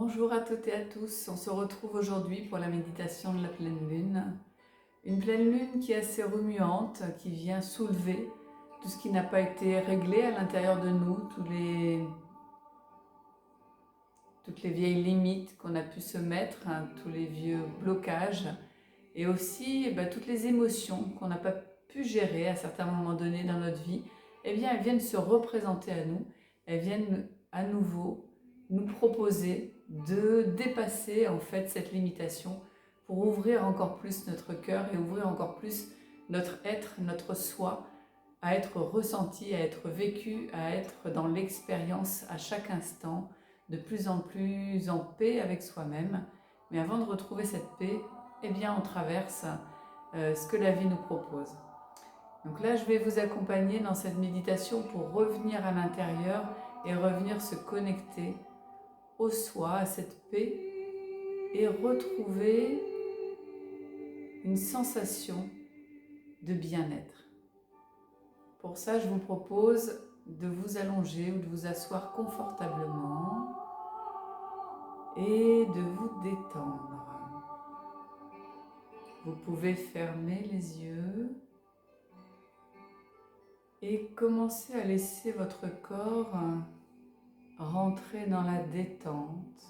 Bonjour à toutes et à tous, on se retrouve aujourd'hui pour la méditation de la pleine lune. Une pleine lune qui est assez remuante, qui vient soulever tout ce qui n'a pas été réglé à l'intérieur de nous, toutes les vieilles limites qu'on a pu se mettre, tous les vieux blocages et aussi toutes les émotions qu'on n'a pas pu gérer à certains moments donnés dans notre vie. Elles viennent se représenter à nous, elles viennent à nouveau nous proposer de dépasser en fait cette limitation pour ouvrir encore plus notre cœur et ouvrir encore plus notre être, notre soi, à être ressenti, à être vécu, à être dans l'expérience à chaque instant, de plus en plus en paix avec soi-même. Mais avant de retrouver cette paix, on traverse ce que la vie nous propose. Donc là, je vais vous accompagner dans cette méditation pour revenir à l'intérieur et revenir se connecter au soi, à cette paix et retrouver une sensation de bien-être. Pour ça, je vous propose de vous allonger ou de vous asseoir confortablement et de vous détendre. Vous pouvez fermer les yeux et commencer à laisser votre corps rentrer dans la détente,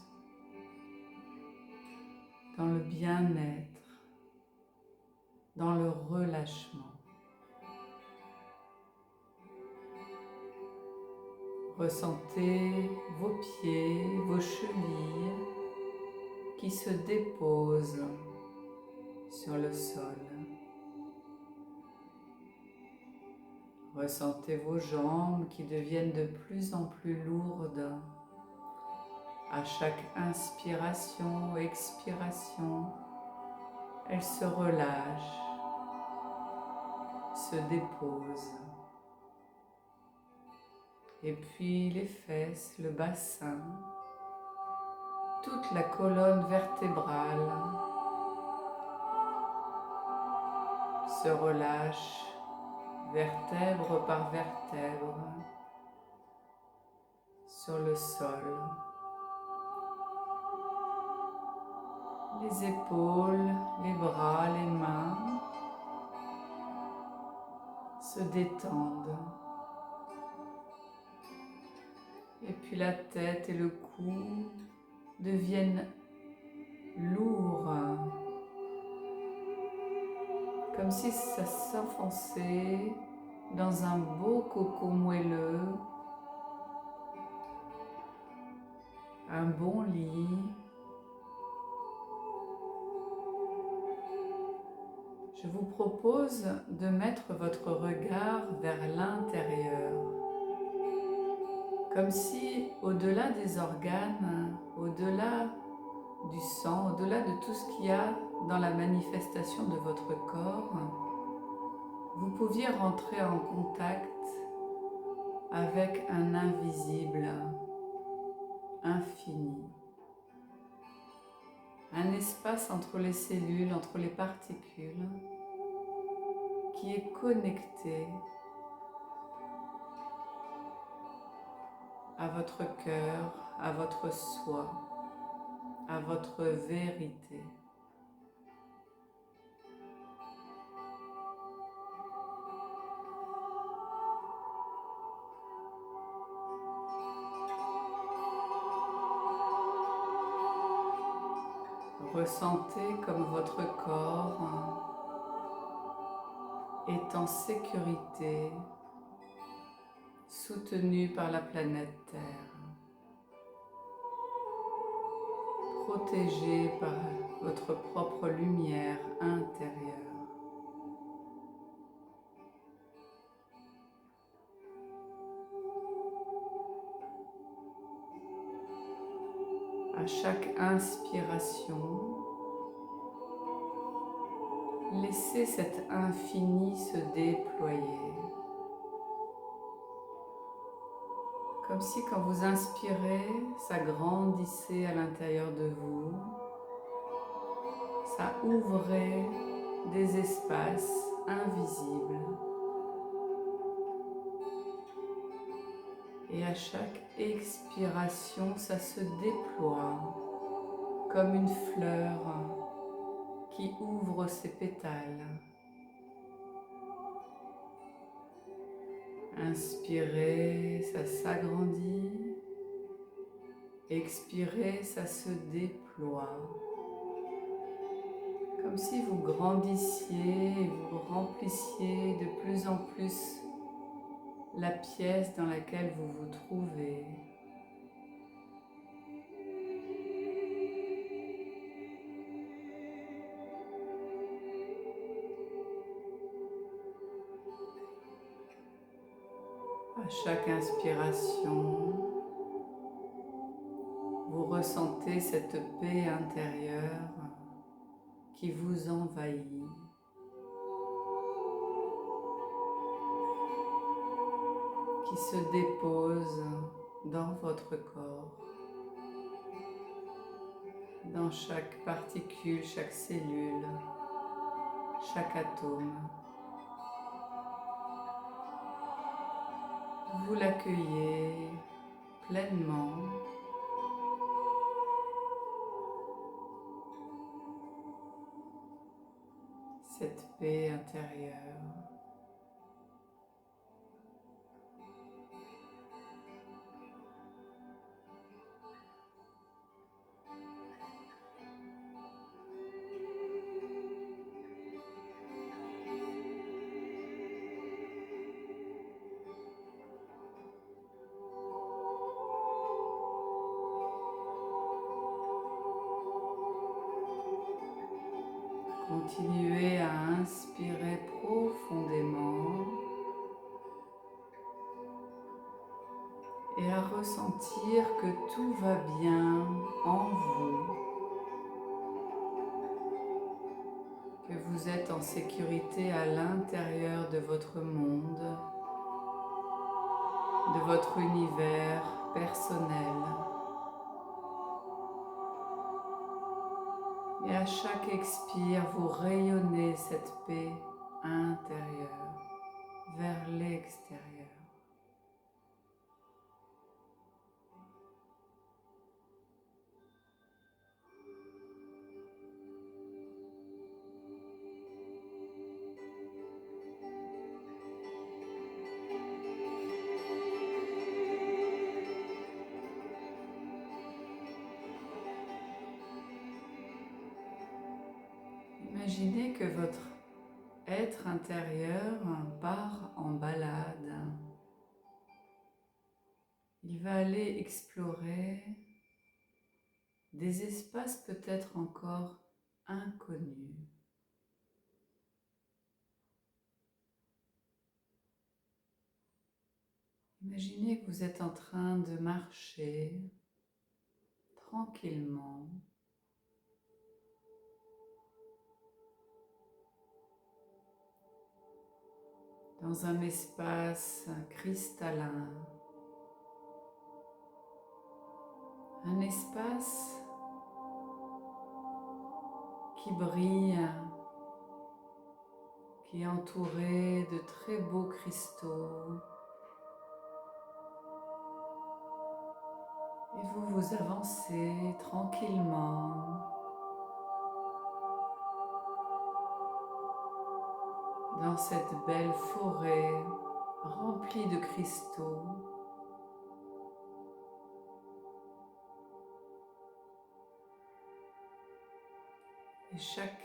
dans le bien-être, dans le relâchement. Ressentez vos pieds, vos chevilles qui se déposent sur le sol. Ressentez vos jambes qui deviennent de plus en plus lourdes à chaque inspiration, expiration. Elles se relâchent, se déposent. Et puis les fesses, le bassin, toute la colonne vertébrale se relâche vertèbre par vertèbre sur le sol. Les épaules, les bras, les mains se détendent. Et puis la tête et le cou deviennent lourds, comme si ça s'enfonçait dans un beau cocon moelleux, un bon lit. Je vous propose de mettre votre regard vers l'intérieur, comme si au-delà des organes, au-delà du sang, au-delà de tout ce qu'il y a dans la manifestation de votre corps, vous pouviez rentrer en contact avec un invisible, infini. Un espace entre les cellules, entre les particules, qui est connecté à votre cœur, à votre soi, à votre vérité. Ressentez comme votre corps est en sécurité, soutenu par la planète Terre, protégé par votre propre lumière intérieure. À chaque inspiration, laissez cet infini se déployer. Comme si quand vous inspirez, ça grandissait à l'intérieur de vous, ça ouvrait des espaces invisibles. Et à chaque expiration, ça se déploie comme une fleur qui ouvre ses pétales. Inspirez, ça s'agrandit. Expirez, ça se déploie. Comme si vous grandissiez et vous remplissiez de plus en plus la pièce dans laquelle vous vous trouvez. À chaque inspiration, vous ressentez cette paix intérieure qui vous envahit. Qui se dépose dans votre corps, dans chaque particule, chaque cellule, chaque atome. Vous l'accueillez pleinement. Cette paix intérieure. Continuez à inspirer profondément et à ressentir que tout va bien en vous, que vous êtes en sécurité à l'intérieur de votre monde, de votre univers personnel. Et à chaque expire, vous rayonnez cette paix intérieure vers l'extérieur. Imaginez que votre être intérieur part en balade. Il va aller explorer des espaces peut-être encore inconnus. Imaginez que vous êtes en train de marcher tranquillement dans un espace cristallin, un espace qui brille, qui est entouré de très beaux cristaux. Et vous avancez tranquillement dans cette belle forêt remplie de cristaux. Et chaque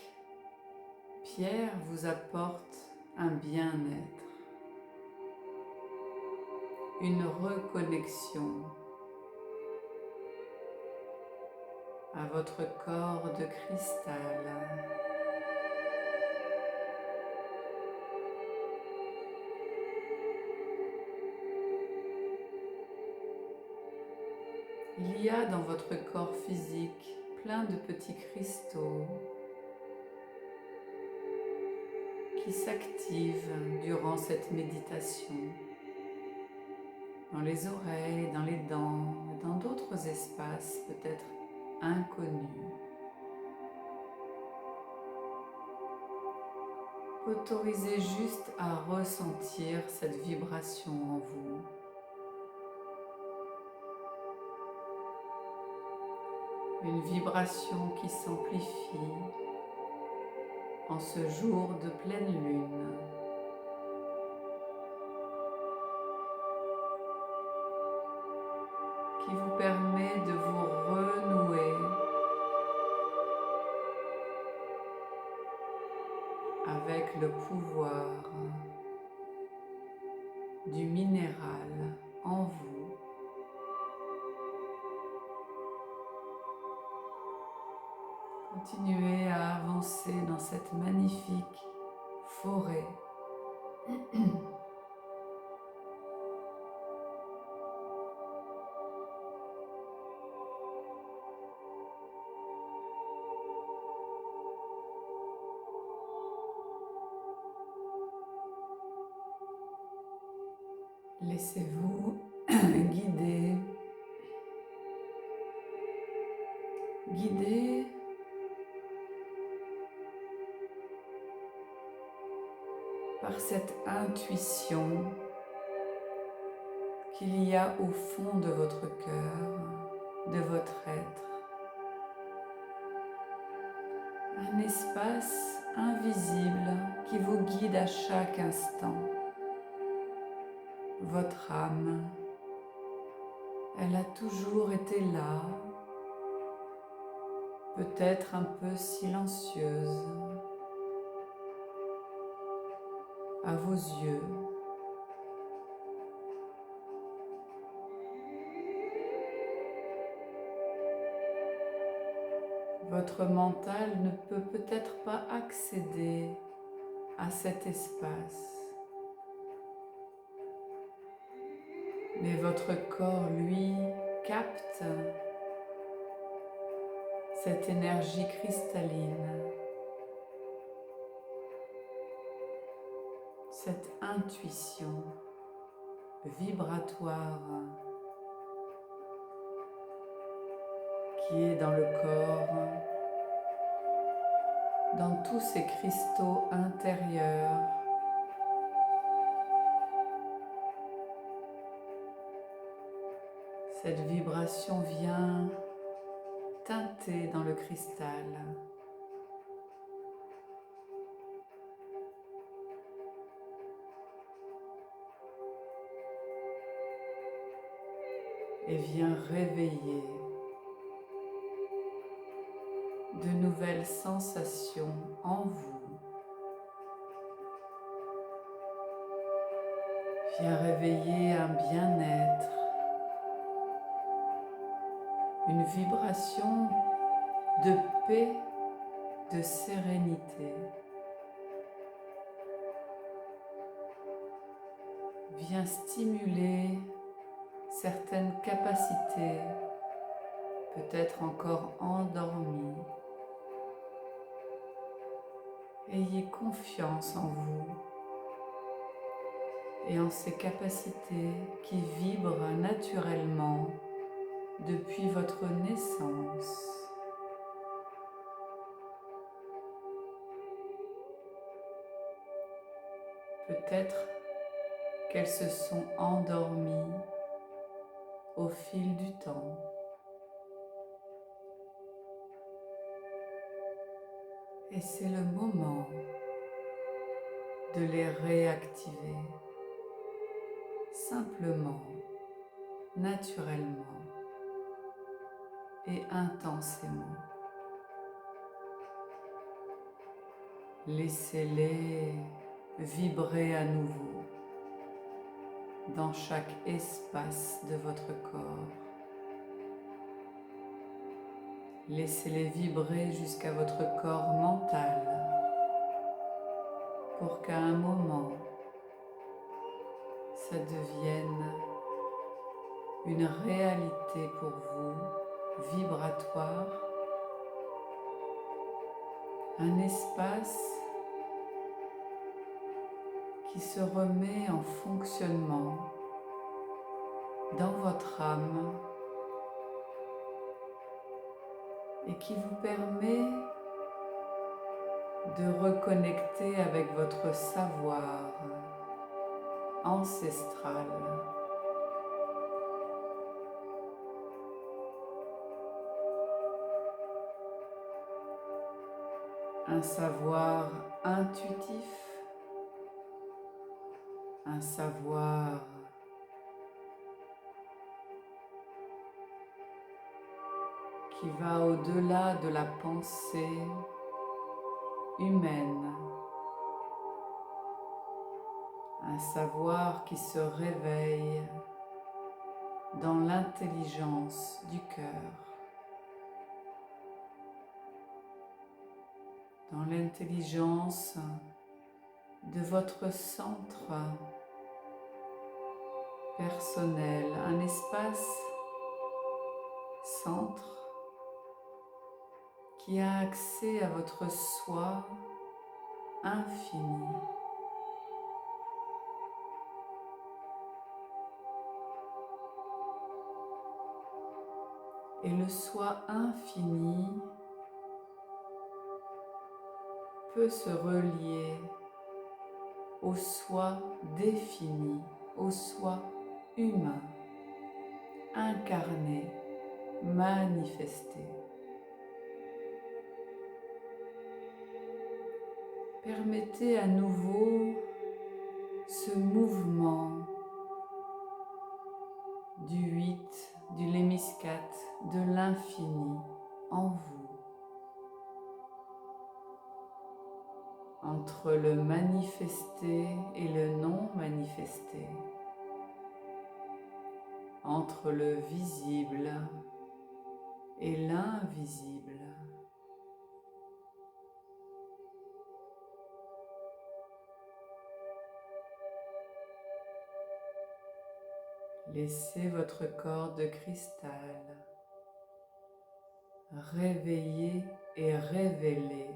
pierre vous apporte un bien-être, une reconnexion à votre corps de cristal. Il y a dans votre corps physique plein de petits cristaux qui s'activent durant cette méditation, dans les oreilles, dans les dents, dans d'autres espaces peut-être inconnus. Autorisez juste à ressentir cette vibration en vous. une vibration qui s'amplifie en ce jour de pleine lune. Qui vous permet de vous renouer avec le pouvoir du minéral en vous. Continuez à avancer dans cette magnifique forêt. Laissez-vous guider par cette intuition qu'il y a au fond de votre cœur, de votre être. Un espace invisible qui vous guide à chaque instant. Votre âme, elle a toujours été là, peut-être un peu silencieuse, à vos yeux. Votre mental ne peut peut-être pas accéder à cet espace. Mais votre corps, lui, capte cette énergie cristalline, cette intuition vibratoire qui est dans le corps, dans tous ces cristaux intérieurs. Cette vibration vient teinter dans le cristal. Et vient réveiller de nouvelles sensations en vous. Vient réveiller un bien-être, une vibration de paix, de sérénité. Vient stimuler certaines capacités, peut-être encore endormies. Ayez confiance en vous et en ces capacités qui vibrent naturellement depuis votre naissance. Peut-être qu'elles se sont endormies au fil du temps. Et c'est le moment de les réactiver, simplement, naturellement et intensément. Laissez-les vibrer à nouveau dans chaque espace de votre corps. Laissez-les vibrer jusqu'à votre corps mental pour qu'à un moment, ça devienne une réalité pour vous, vibratoire, un espace qui se remet en fonctionnement dans votre âme et qui vous permet de reconnecter avec votre savoir ancestral. un savoir intuitif, un savoir qui va au-delà de la pensée humaine, un savoir qui se réveille dans l'intelligence du cœur, dans l'intelligence de votre centre personnel, un espace centre qui a accès à votre soi infini. Et le soi infini peut se relier au soi défini, au soi humain, incarné, manifesté. Permettez à nouveau ce mouvement du 8, du lémiscate, de l'infini en vous, entre le manifesté et le non manifesté, entre le visible et l'invisible. Laissez votre corps de cristal réveiller et révéler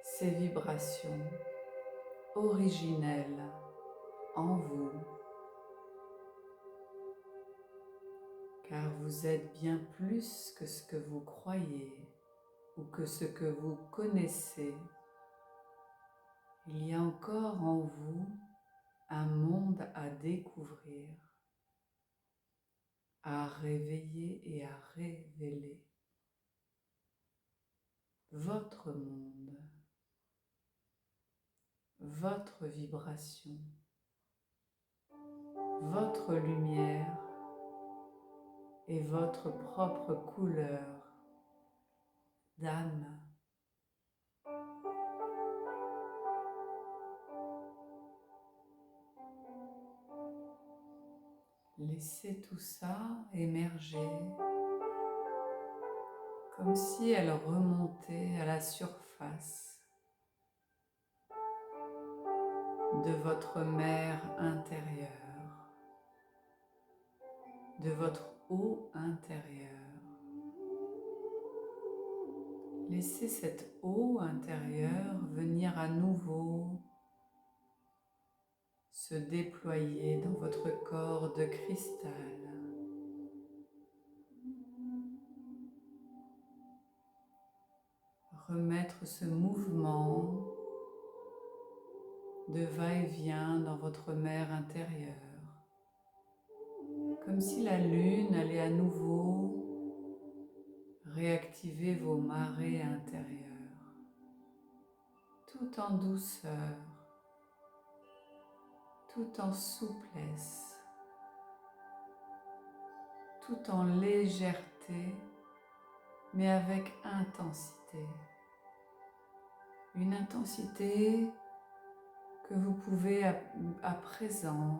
ces vibrations originelles en vous, car vous êtes bien plus que ce que vous croyez ou que ce que vous connaissez. Il y a encore en vous un monde à découvrir, à réveiller et à révéler. Votre monde, votre vibration, votre lumière et votre propre couleur d'âme. Laissez tout ça émerger comme si elle remontait à la surface de votre mer intérieure, de votre eau intérieure. Laissez cette eau intérieure venir à nouveau se déployer dans votre corps de cristal. Remettre ce mouvement de va-et-vient dans votre mer intérieure, comme si la lune allait à nouveau réactiver vos marées intérieures, tout en douceur, tout en souplesse, tout en légèreté, mais avec intensité. Une intensité que vous pouvez à présent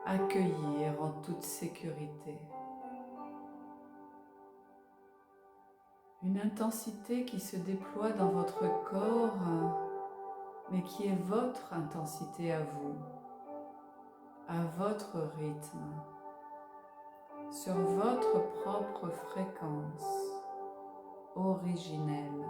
accueillir en toute sécurité. Une intensité qui se déploie dans votre corps, mais qui est votre intensité à vous, à votre rythme, sur votre propre fréquence originelle.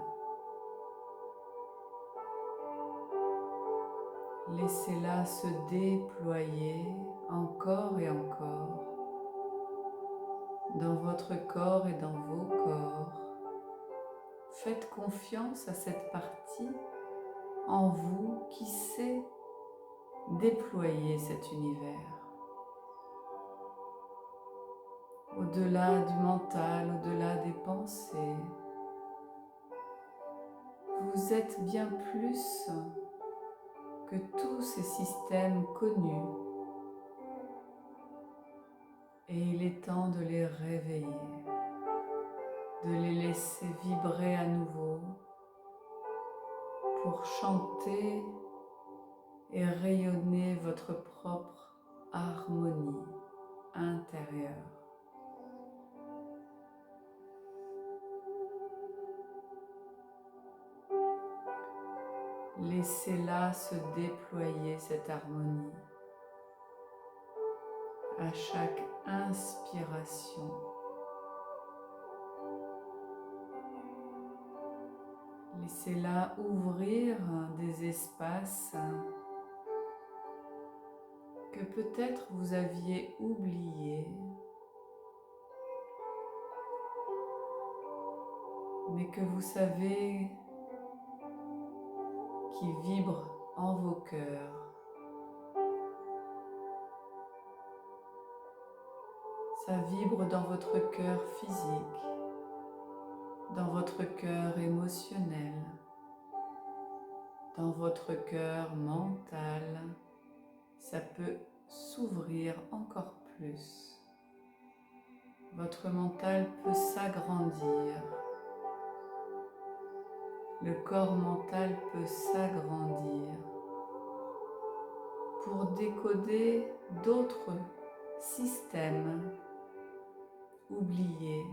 Laissez-la se déployer encore et encore dans votre corps et dans vos corps. Faites confiance à cette partie en vous qui sait déployer cet univers. Au-delà du mental, au-delà des pensées, vous êtes bien plus que tous ces systèmes connus et il est temps de les réveiller, de les laisser vibrer à nouveau pour chanter et rayonner votre propre harmonie intérieure. Laissez-la se déployer cette harmonie à chaque inspiration. Laissez-la ouvrir des espaces que peut-être vous aviez oubliés, mais que vous savez qui vibrent en vos cœurs. Ça vibre dans votre cœur physique, dans votre cœur émotionnel, dans votre cœur mental. Ça peut s'ouvrir encore plus. Votre mental peut s'agrandir. Le corps mental peut s'agrandir pour décoder d'autres systèmes oubliés.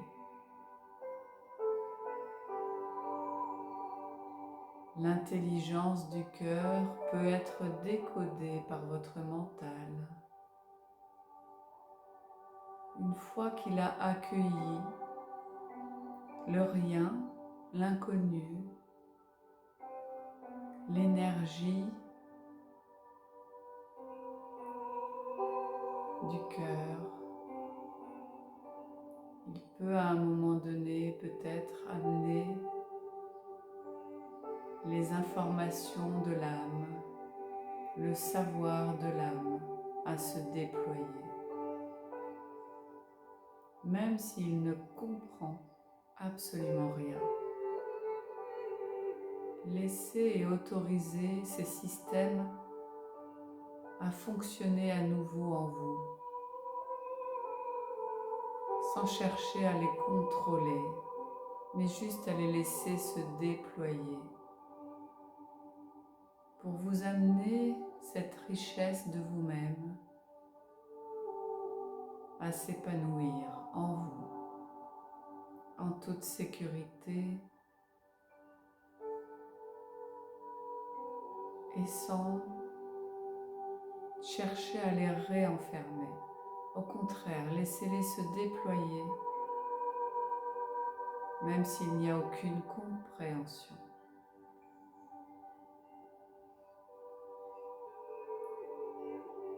L'intelligence du cœur peut être décodée par votre mental. Une fois qu'il a accueilli le rien, l'inconnu, l'énergie du cœur, il peut à un moment donné peut-être amener les informations de l'âme, le savoir de l'âme à se déployer. Même s'il ne comprend absolument rien. Laissez et autorisez ces systèmes à fonctionner à nouveau en vous, sans chercher à les contrôler, mais juste à les laisser se déployer, pour vous amener cette richesse de vous-même à s'épanouir en vous, en toute sécurité et sans chercher à les réenfermer. Au contraire, laissez-les se déployer, même s'il n'y a aucune compréhension.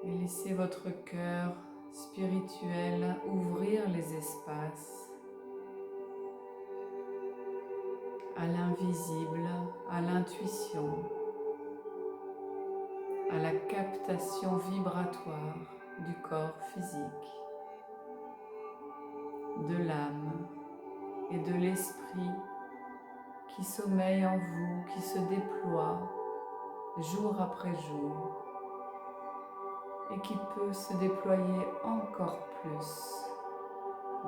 Et laissez votre cœur spirituel ouvrir les espaces à l'invisible, à l'intuition, à la captation vibratoire du corps physique, de l'âme et de l'esprit qui sommeille en vous, qui se déploie jour après jour et qui peut se déployer encore plus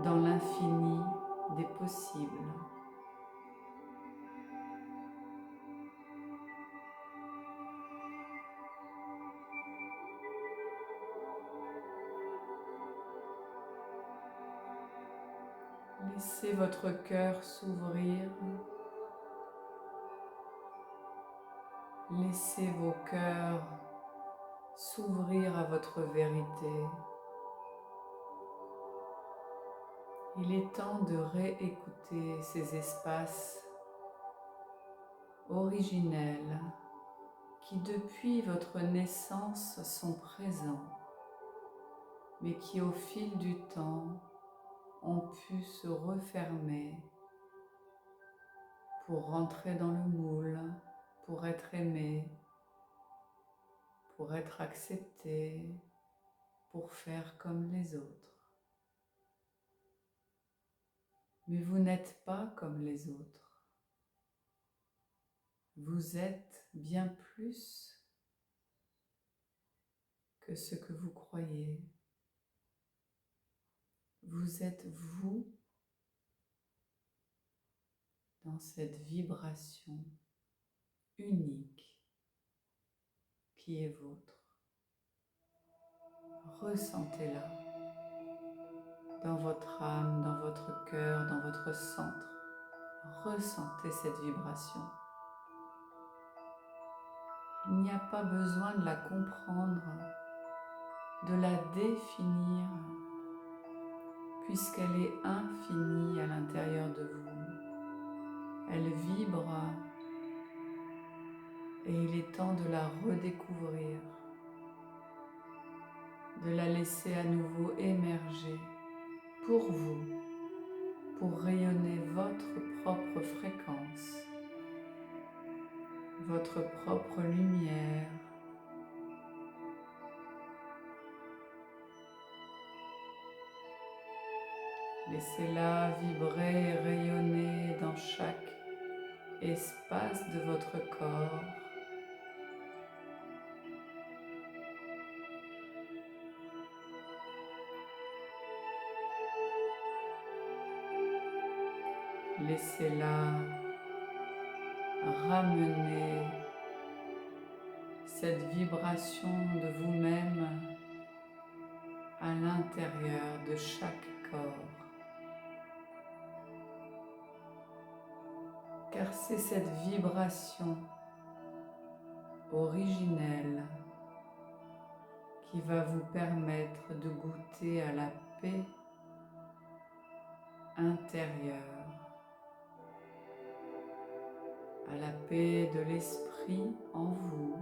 dans l'infini des possibles. Laissez votre cœur s'ouvrir. Laissez vos cœurs s'ouvrir à votre vérité. Il est temps de réécouter ces espaces originels qui depuis votre naissance sont présents, mais qui au fil du temps ont pu se refermer pour rentrer dans le moule, pour être aimés, pour être acceptés, pour faire comme les autres. Mais vous n'êtes pas comme les autres. Vous êtes bien plus que ce que vous croyez. Vous êtes vous dans cette vibration unique qui est vôtre. Ressentez-la dans votre âme, dans votre cœur, dans votre centre. Ressentez cette vibration. Il n'y a pas besoin de la comprendre, de la définir, puisqu'elle est infinie à l'intérieur de vous. Elle vibre et il est temps de la redécouvrir, de la laisser à nouveau émerger pour vous, pour rayonner votre propre fréquence, votre propre lumière. Laissez-la vibrer et rayonner dans chaque espace de votre corps. Laissez-la ramener cette vibration de vous-même à l'intérieur de chaque corps. Car c'est cette vibration originelle qui va vous permettre de goûter à la paix intérieure, à la paix de l'esprit en vous,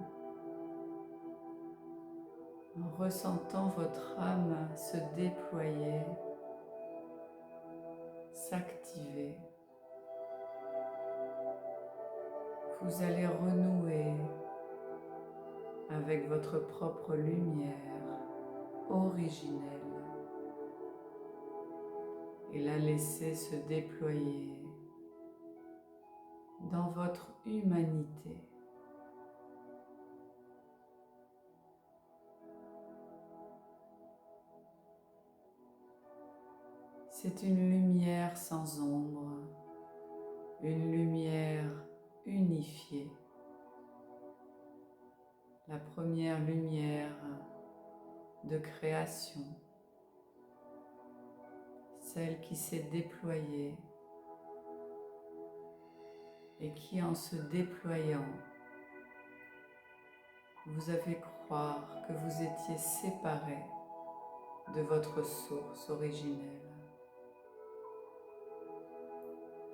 en ressentant votre âme se déployer, s'activer. Vous allez renouer avec votre propre lumière originelle et la laisser se déployer dans votre humanité. C'est une lumière sans ombre, une lumière unifiée. La première lumière de création, celle qui s'est déployée et qui, en se déployant, vous a fait croire que vous étiez séparés de votre source originelle,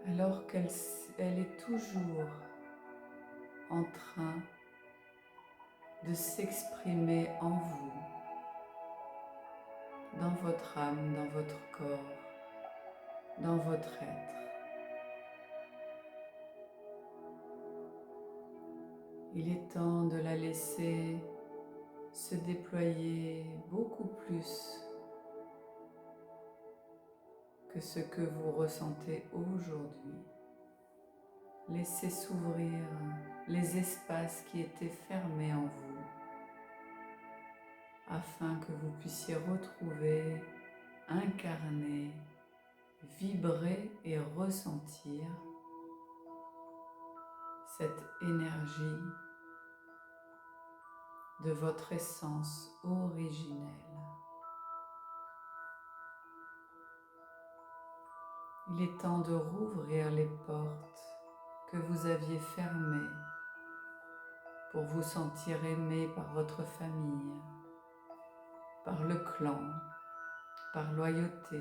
alors qu'elle est toujours en train de s'exprimer en vous, dans votre âme, dans votre corps, dans votre être. Il est temps de la laisser se déployer beaucoup plus que ce que vous ressentez aujourd'hui. Laissez s'ouvrir les espaces qui étaient fermés en vous, afin que vous puissiez retrouver, incarner, vibrer et ressentir cette énergie de votre essence originelle. Il est temps de rouvrir les portes que vous aviez fermées pour vous sentir aimé par votre famille, par le clan, par loyauté,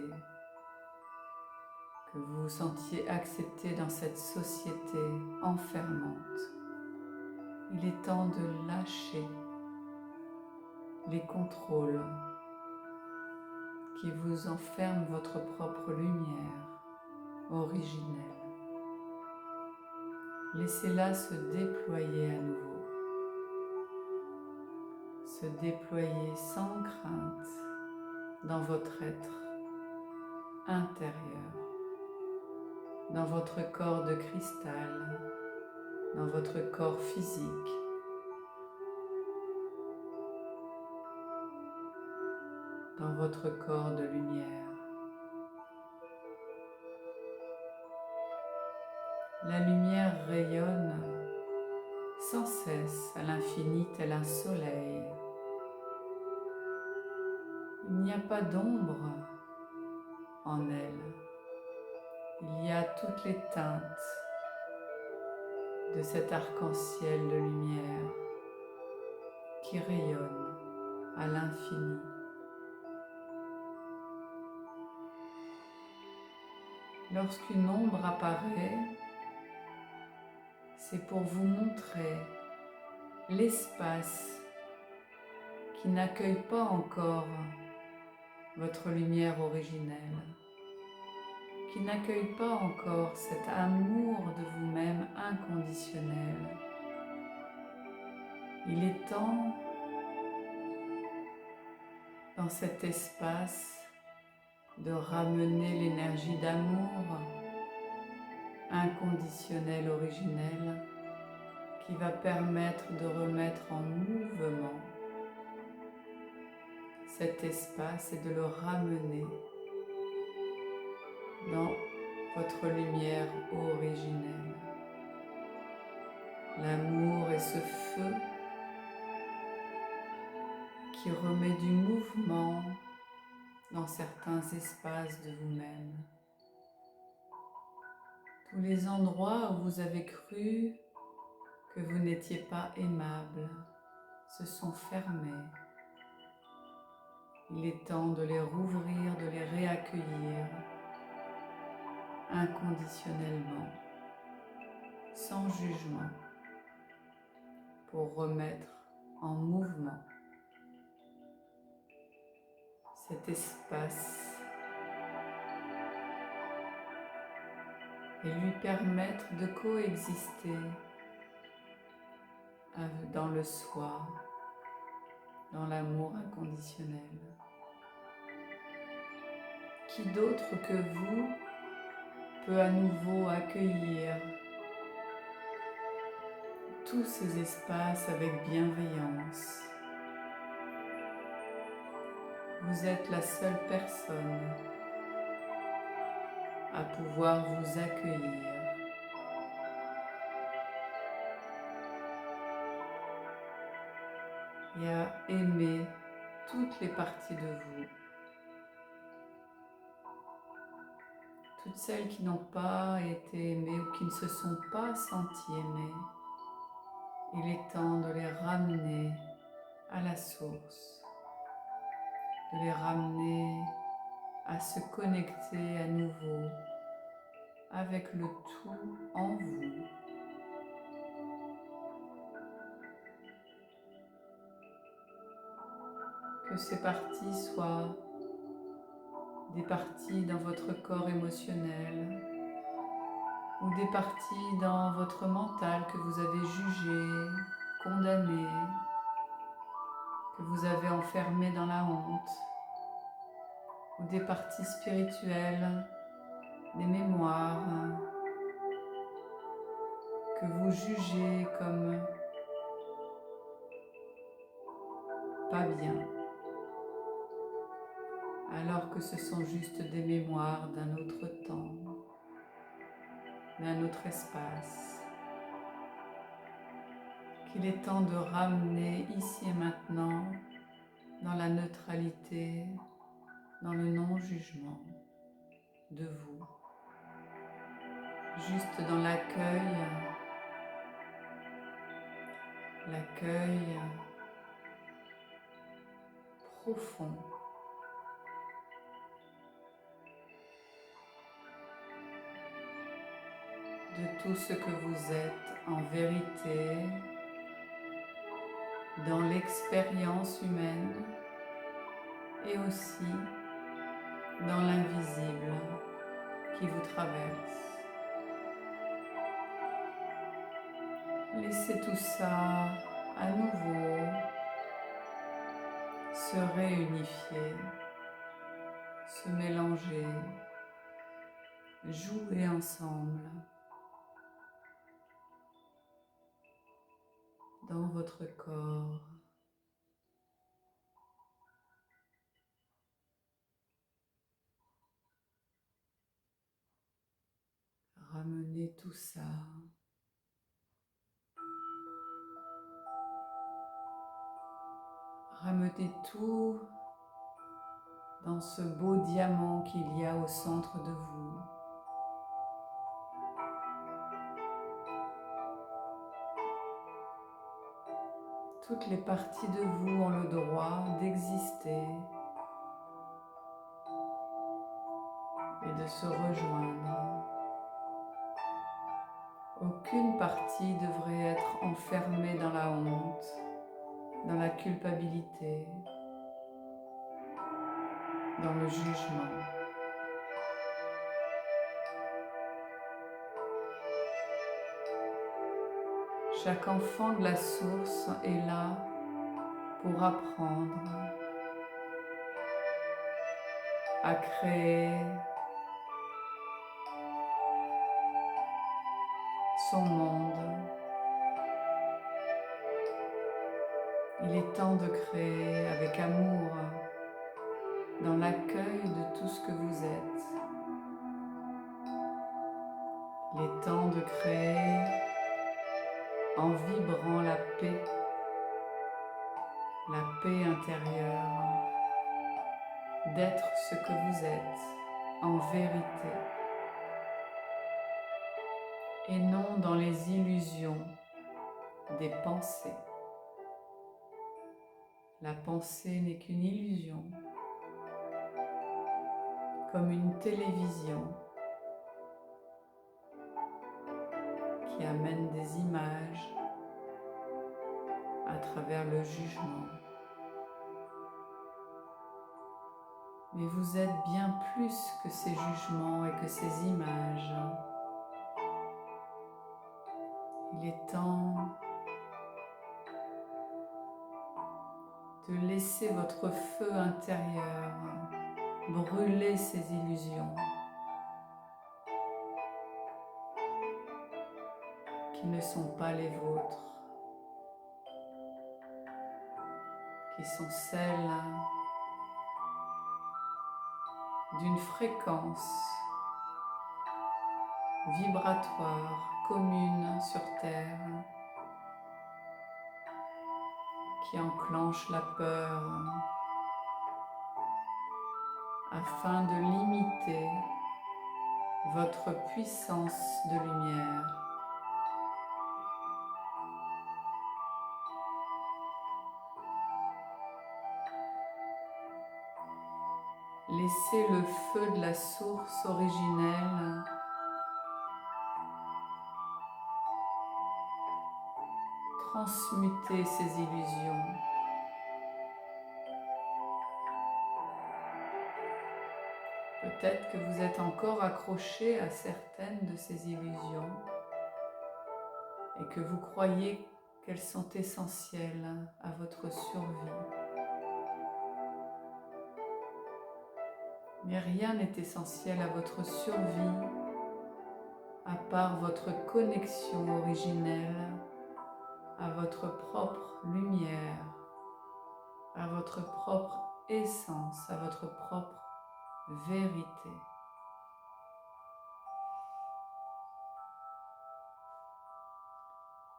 que vous vous sentiez accepté dans cette société enfermante. Il est temps de lâcher les contrôles qui vous enferment votre propre lumière originelle. Laissez-la se déployer à nouveau, se déployer sans crainte dans votre être intérieur, dans votre corps de cristal, dans votre corps physique. Dans votre corps de lumière. La lumière rayonne sans cesse à l'infini tel un soleil. Il n'y a pas d'ombre en elle. Il y a toutes les teintes de cet arc-en-ciel de lumière qui rayonne à l'infini. Lorsqu'une ombre apparaît, c'est pour vous montrer l'espace qui n'accueille pas encore votre lumière originelle, qui n'accueille pas encore cet amour de vous-même inconditionnel. Il est temps, dans cet espace, de ramener l'énergie d'amour inconditionnel, originel, qui va permettre de remettre en mouvement cet espace et de le ramener dans votre lumière originelle. L'amour est ce feu qui remet du mouvement dans certains espaces de vous-même. Tous les endroits où vous avez cru que vous n'étiez pas aimable se sont fermés. Il est temps de les rouvrir, de les réaccueillir inconditionnellement, sans jugement, pour remettre en mouvement cet espace et lui permettre de coexister dans le soi, dans l'amour inconditionnel. Qui d'autre que vous peut à nouveau accueillir tous ces espaces avec bienveillance? Vous êtes la seule personne à pouvoir vous accueillir. Et à aimer toutes les parties de vous. Toutes celles qui n'ont pas été aimées ou qui ne se sont pas senties aimées. Il est temps de les ramener à la source, de les ramener à se connecter à nouveau avec le tout en vous. Que ces parties soient des parties dans votre corps émotionnel ou des parties dans votre mental que vous avez jugé, condamné, que vous avez enfermé dans la honte, ou des parties spirituelles, des mémoires que vous jugez comme pas bien, alors que ce sont juste des mémoires d'un autre temps, d'un autre espace, qu'il est temps de ramener ici et maintenant dans la neutralité, dans le non-jugement de vous, juste dans l'accueil profond de tout ce que vous êtes en vérité dans l'expérience humaine et aussi dans l'invisible qui vous traverse. Laissez tout ça à nouveau se réunifier, se mélanger, jouer ensemble. dans votre corps. Ramenez tout ça. Ramenez tout dans ce beau diamant qu'il y a au centre de vous. Toutes les parties de vous ont le droit d'exister et de se rejoindre. Aucune partie devrait être enfermée dans la honte, dans la culpabilité, dans le jugement. Chaque enfant de la source est là pour apprendre à créer son monde. Il est temps de créer avec amour, dans l'accueil de tout ce que vous êtes. Il est temps de créer en vibrant la paix intérieure, d'être ce que vous êtes en vérité et non dans les illusions des pensées. La pensée n'est qu'une illusion, comme une télévision qui amène des images à travers le jugement. Mais vous êtes bien plus que ces jugements et que ces images. Il est temps de laisser votre feu intérieur brûler ces illusions qui ne sont pas les vôtres, qui sont celles d'une fréquence vibratoire commune sur Terre qui enclenche la peur afin de limiter votre puissance de lumière. Laissez le feu de la source originelle transmuter ces illusions. Peut-être que vous êtes encore accroché à certaines de ces illusions et que vous croyez qu'elles sont essentielles à votre survie. Mais rien n'est essentiel à votre survie à part votre connexion originelle à votre propre lumière, à votre propre essence, à votre propre vérité.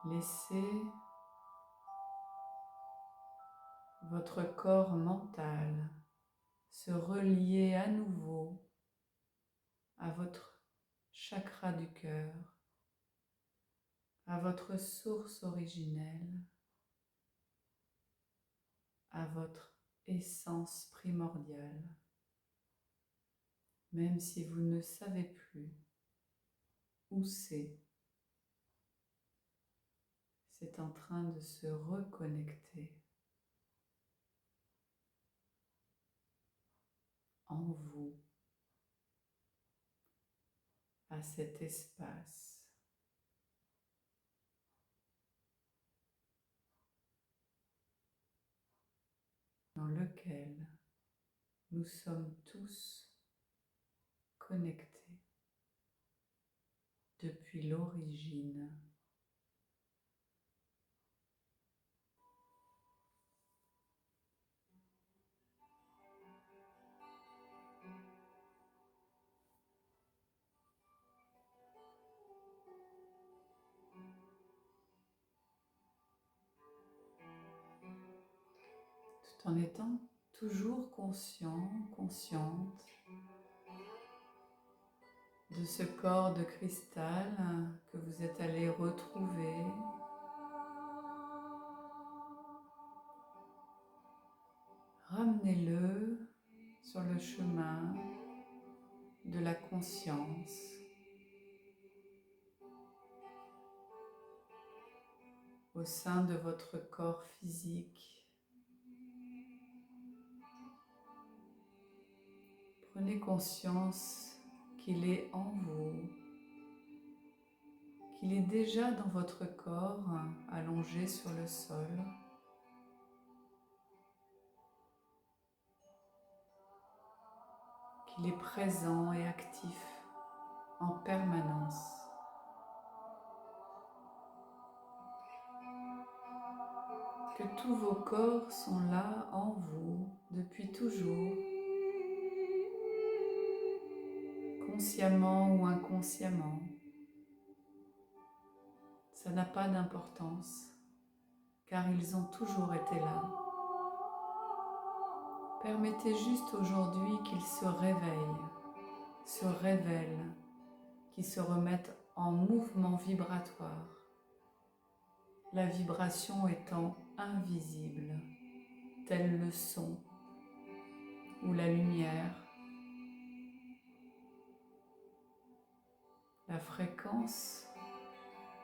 Laissez votre corps mental se relier à nouveau à votre chakra du cœur, à votre source originelle, à votre essence primordiale, même si vous ne savez plus où c'est en train de se reconnecter en vous, à cet espace dans lequel nous sommes tous connectés depuis l'origine. tout en étant toujours conscient, consciente de ce corps de cristal que vous êtes allé retrouver. Ramenez-le sur le chemin de la conscience. Au sein de votre corps physique. Prenez conscience qu'il est en vous, qu'il est déjà dans votre corps, allongé sur le sol. Qu'il est présent et actif en permanence. Que tous vos corps sont là en vous depuis toujours, consciemment ou inconsciemment. Ça n'a pas d'importance, car ils ont toujours été là. Permettez juste aujourd'hui qu'ils se réveillent, se révèlent, qu'ils se remettent en mouvement vibratoire, la vibration étant invisible, tel le son ou la lumière. La fréquence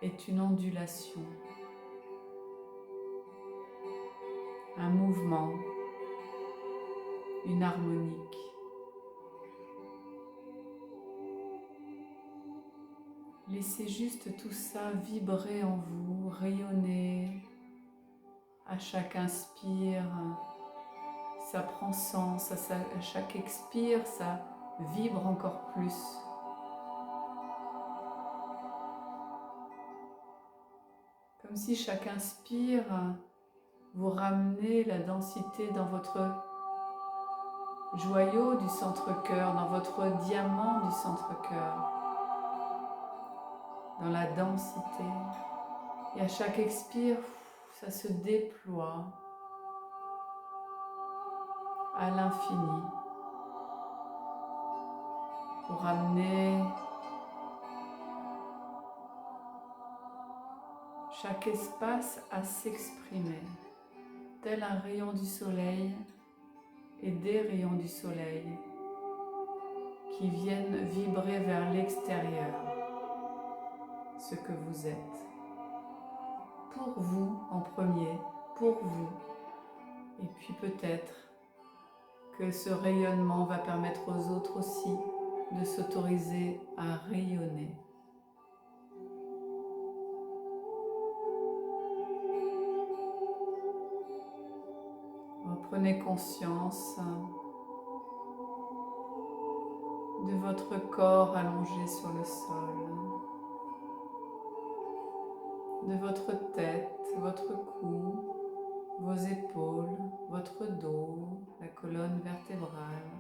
est une ondulation, un mouvement, une harmonique. Laissez juste tout ça vibrer en vous, rayonner. À chaque inspire, ça prend sens. À chaque expire, ça vibre encore plus. Comme si chaque inspire, vous ramenez la densité dans votre joyau du centre-cœur, dans votre diamant du centre-cœur, dans la densité. Et à chaque expire, ça se déploie à l'infini pour ramener chaque espace à s'exprimer, tel un rayon du soleil et des rayons du soleil qui viennent vibrer vers l'extérieur, ce que vous êtes. Pour vous en premier, pour vous. Et puis peut-être que ce rayonnement va permettre aux autres aussi de s'autoriser à rayonner. Reprenez conscience de votre corps allongé sur le sol, de votre tête, votre cou, vos épaules, votre dos, la colonne vertébrale,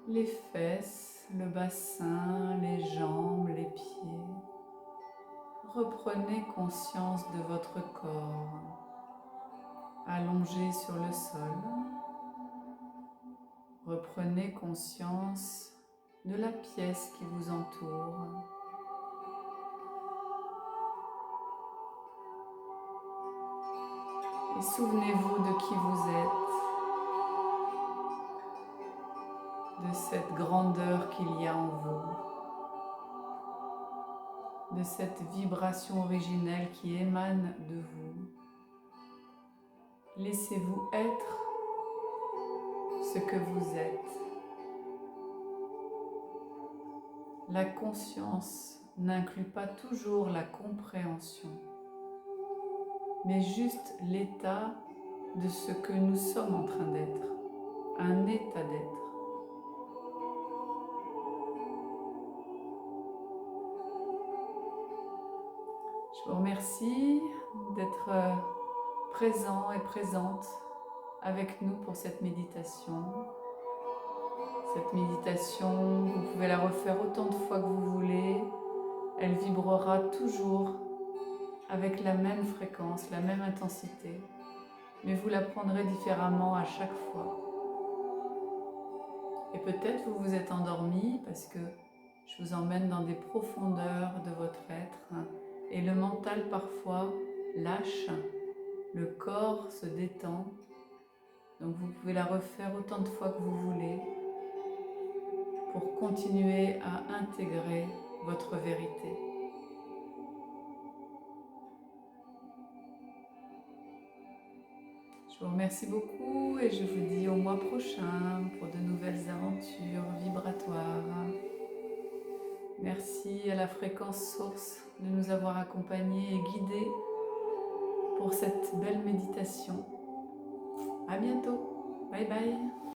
les fesses, le bassin, les jambes, les pieds. Reprenez conscience de votre corps allongé sur le sol. Reprenez conscience de la pièce qui vous entoure. Et souvenez-vous de qui vous êtes, de cette grandeur qu'il y a en vous, de cette vibration originelle qui émane de vous. Laissez-vous être ce que vous êtes. La conscience n'inclut pas toujours la compréhension, mais juste l'état de ce que nous sommes en train d'être, un état d'être. Je vous remercie d'être présent et présente avec nous pour cette méditation. Cette méditation, vous pouvez la refaire autant de fois que vous voulez. Elle vibrera toujours avec la même fréquence, la même intensité. mais vous la prendrez différemment à chaque fois. Et peut-être vous vous êtes endormi parce que je vous emmène dans des profondeurs de votre être et le mental parfois lâche, le corps se détend. Donc vous pouvez la refaire autant de fois que vous voulez pour continuer à intégrer votre vérité. Je vous remercie beaucoup et je vous dis au mois prochain pour de nouvelles aventures vibratoires. Merci à la fréquence source de nous avoir accompagnés et guidés pour cette belle méditation. À bientôt. Bye bye.